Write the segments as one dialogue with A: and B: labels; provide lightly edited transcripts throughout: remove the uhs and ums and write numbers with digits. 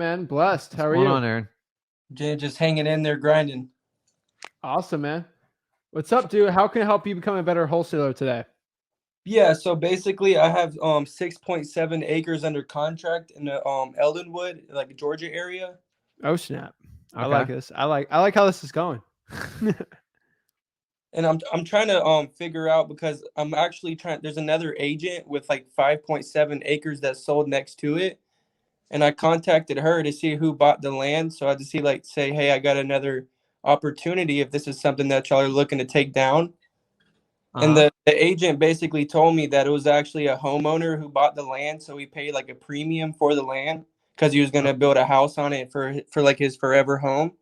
A: Man, blessed.
B: What's
A: How are
B: going
A: you?
B: on, Aaron?
C: Just hanging in there, grinding.
A: Awesome, man. What's up, dude? How can I help you become a better wholesaler today?
C: Yeah, so basically, I have 6.7 acres under contract in the Eldenwood, like Georgia area,
A: Oh, snap. I like
B: Okay.
A: this. I like how this is going.
C: and I'm trying to figure out because I'm actually trying. There's another agent with like 5.7 acres that sold next to it, and I contacted her to see who bought the land. So I had to see like say, hey, I got another opportunity if this is something that y'all are looking to take down. And
B: Uh-huh.
C: the agent basically told me that it was actually a homeowner who bought the land, so he paid like a premium for the land because he was going to build a house on it for like his forever home.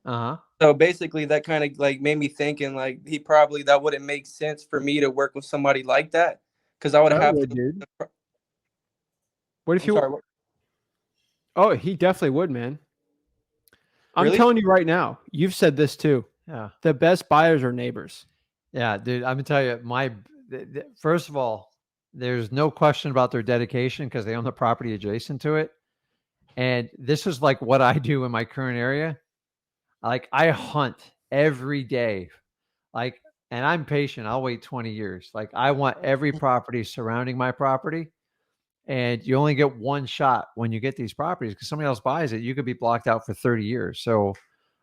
B: Uh-huh.
C: So basically, that kind of like made me thinking like he probably that wouldn't make sense for me to work with somebody like that because I would
A: Yeah, it
C: have
A: would,
C: to.
A: dude. What if
C: I'm sorry,
A: you? Oh, he definitely would, man. I'm
C: really?
A: telling you right now. You've said this too.
B: Yeah.
A: The best buyers are neighbors.
B: Yeah, dude, I'm gonna tell you, first of all, there's no question about their dedication because they own the property adjacent to it. And this is like what I do in my current area. Like I hunt every day. Like, and I'm patient. I'll wait 20 years. Like I want every property surrounding my property. And you only get one shot when you get these properties because somebody else buys it. You could be blocked out for 30 years. So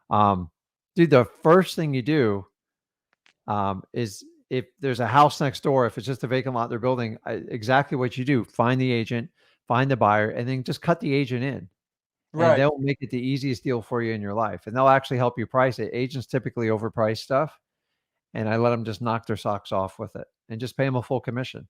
B: Um, dude, the first thing you do is if there's a house next door, if it's just a vacant lot they're building, exactly what you do: find the agent, find the buyer, and then just cut the agent in, and
C: Right,
B: they'll make it the easiest deal for you in your life, and they'll actually help you price it. Agents typically overprice stuff, and I let them just knock their socks off with it and just pay them a full commission.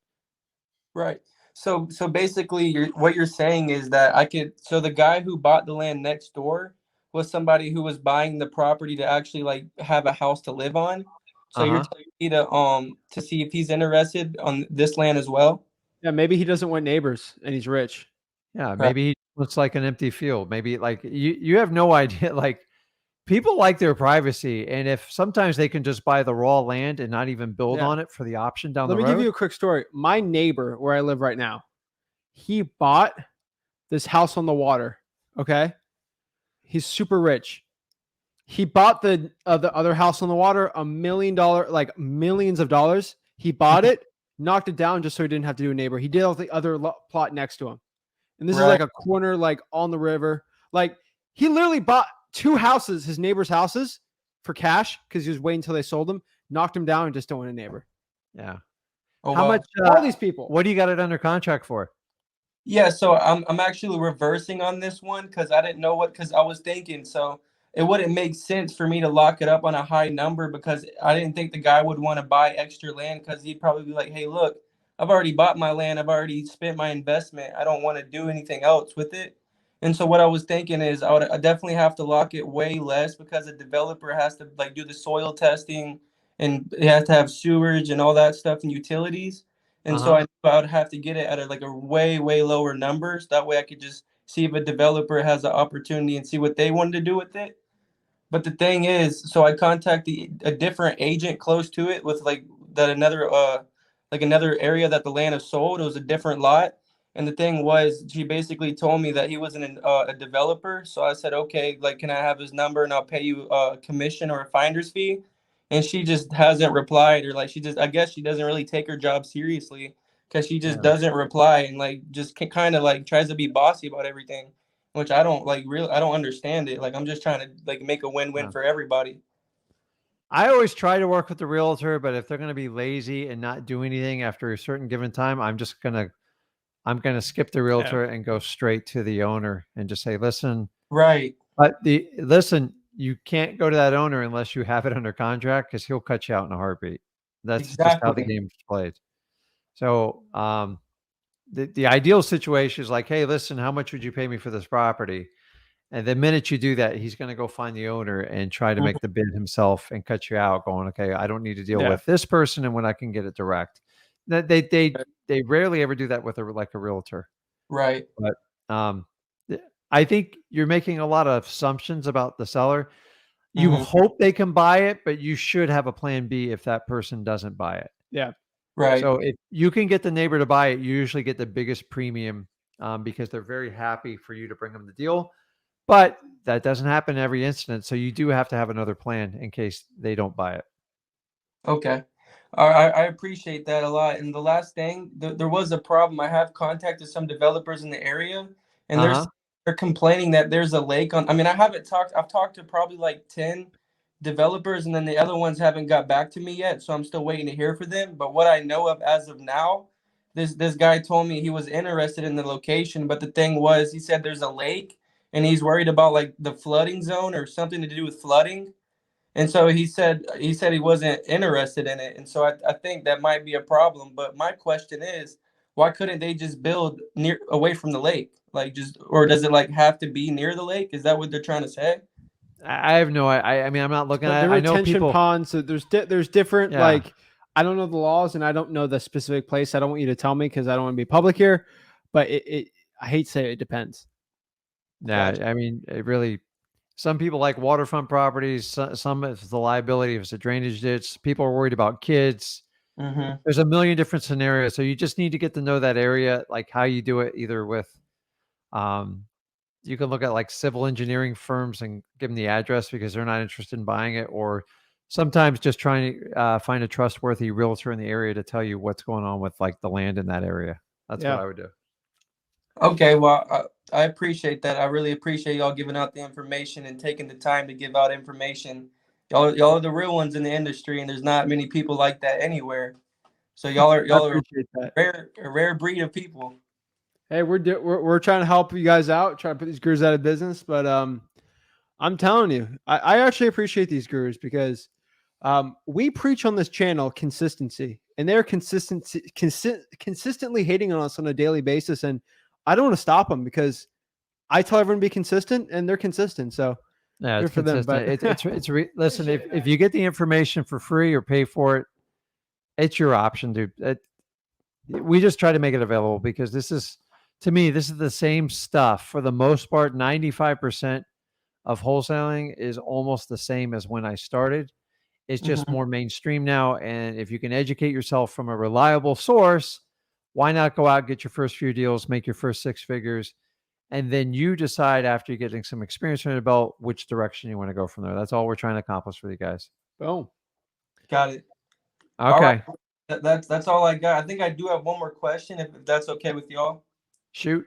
C: right. So basically, what you're saying is that I could. So the guy who bought the land next door was somebody who was buying the property to actually like have a house to live on. So
B: Uh
C: you're
B: huh.
C: telling me to see if he's interested on this land as well.
A: Yeah, maybe he doesn't want neighbors and he's rich.
B: Yeah,
C: Right.
B: maybe he looks like an empty field. Maybe like you have no idea. Like people like their privacy, and if sometimes they can just buy the raw land and not even build
A: Yeah.
B: on it for the option down
A: Let
B: the
A: me give
B: road.
A: you a quick story. My neighbor, where I live right now, he bought this house on the water. Okay. He's super rich. He bought the other house on the water, $1 million, like millions of dollars. He bought it, knocked it down just so he didn't have to do a neighbor. He did all the other plot next to him, and this is
C: Right.
A: like a corner, like on the river. Like he literally bought two houses, his neighbors' houses, for cash because he was waiting until they sold them, knocked them down, and just don't want a neighbor.
B: Yeah.
C: Oh
B: How much?
C: wow.
A: All these people.
B: What do you got it under contract for?
C: Yeah, so I'm actually reversing on this one because I didn't know what because I was thinking so it wouldn't make sense for me to lock it up on a high number because I didn't think the guy would want to buy extra land because he'd probably be like, hey, look, I've already bought my land, I've already spent my investment, I don't want to do anything else with it. And so what I was thinking is I definitely have to lock it way less because the developer has to like do the soil testing and it has to have sewage and all that stuff and utilities. And
B: Uh
C: so
B: huh.
C: I knew I would have to get it at like a way, way lower numbers. That way I could just see if a developer has an opportunity and see what they wanted to do with it. But the thing is, so I contacted a different agent close to it with like another area that the land is sold. It was a different lot. And the thing was, she basically told me that he wasn't a developer. So I said, okay, like, can I have his number and I'll pay you a commission or a finder's fee? And she just hasn't replied, or like, I guess she doesn't really take her job seriously because she just
B: Yeah.
C: doesn't reply and like just kind of like tries to be bossy about everything, which I don't like really I don't understand it. Like I'm just trying to like make a win-win
B: Yeah.
C: for everybody.
B: I always try to work with the realtor, but if they're going to be lazy and not do anything after a certain given time, I'm gonna skip the
A: Yeah.
B: realtor and go straight to the owner and just say, listen,
C: Right.
B: you can't go to that owner unless you have it under contract because he'll cut you out in a heartbeat. That's just how the
C: Exactly.
B: game is played. So the ideal situation is like, hey, listen, how much would you pay me for this property? And the minute you do that, he's going to go find the owner and try to
C: Mhm.
B: make the bid himself and cut you out. Going, okay, I don't need to deal
A: Yeah.
B: with this person, and when I can get it direct. That they rarely ever do that with a realtor.
C: Right.
B: But um, I think you're making a lot of assumptions about the seller. You
C: Hmm.
B: hope they can buy it, but you should have a plan B if that person doesn't buy it.
A: Yeah.
C: Right.
B: So if you can get the neighbor to buy it, you usually get the biggest premium because they're very happy for you to bring them the deal. But that doesn't happen in every incident. So you do have to have another plan in case they don't buy it.
C: Okay. I appreciate that a lot. And the last thing, there was a problem. I have contacted some developers in the area, and they're complaining that there's a lake on. I mean, I've talked to probably like 10 developers, and then the other ones haven't got back to me yet. So I'm still waiting to hear from them. But what I know of as of now, this guy told me he was interested in the location, but the thing was, he said there's a lake, and he's worried about like the flooding zone or something to do with flooding. And so he wasn't interested in it. And so I think that might be a problem. But my question is, why couldn't they just build near away from the lake? Like just, or does it like have to be near the lake? Is that what they're trying to say?
B: I have no. I mean, I'm not looking at.
A: The
B: I know
A: retention
B: people.
A: ponds. So there's different
B: Yeah.
A: like I don't know the laws and I don't know the specific place. I don't want you to tell me because I don't want to be public here. But I hate to say it depends.
B: Yeah,
C: Gotcha.
B: I mean, it really. Some people like waterfront properties. Some it's the liability if it's a drainage ditch. People are worried about kids.
C: Mm-hmm.
B: There's a million different scenarios. So you just need to get to know that area, like how you do it, either with, you can look at like civil engineering firms and give them the address because they're not interested in buying it, or sometimes just trying to find a trustworthy realtor in the area to tell you what's going on with like the land in that area. That's what I would do.
C: Okay, well, I appreciate that. I really appreciate y'all giving out the information and taking the time to give out information. Y'all are the real ones in the industry, and there's not many people like that anywhere. So
A: I
C: y'all are
A: appreciate that.
C: a rare breed of people.
A: Hey, we're trying to help you guys out, trying to put these gurus out of business. But I'm telling you, I actually appreciate these gurus because we preach on this channel consistency, and they're consistently hating on us on a daily basis. And I don't want to stop them because I tell everyone to be consistent, and they're consistent. So
B: Yeah,
A: good
B: it's
A: for them.
B: consistent.
A: But
B: Listen, if you get the information for free or pay for it, it's your option, dude. We just try to make it available because to me, this is the same stuff for the most part. 95% of wholesaling is almost the same as when I started. It's just more mainstream now. And if you can educate yourself from a reliable source, why not go out, get your first few deals, make your first 6 figures, and then you decide after you're getting some experience under the belt which direction you want to go from there. That's all we're trying to accomplish for you guys.
A: boom.
C: Got it.
B: Okay.
C: All right. That's all I got. I think I do have one more question, if that's okay with y'all.
B: Shoot.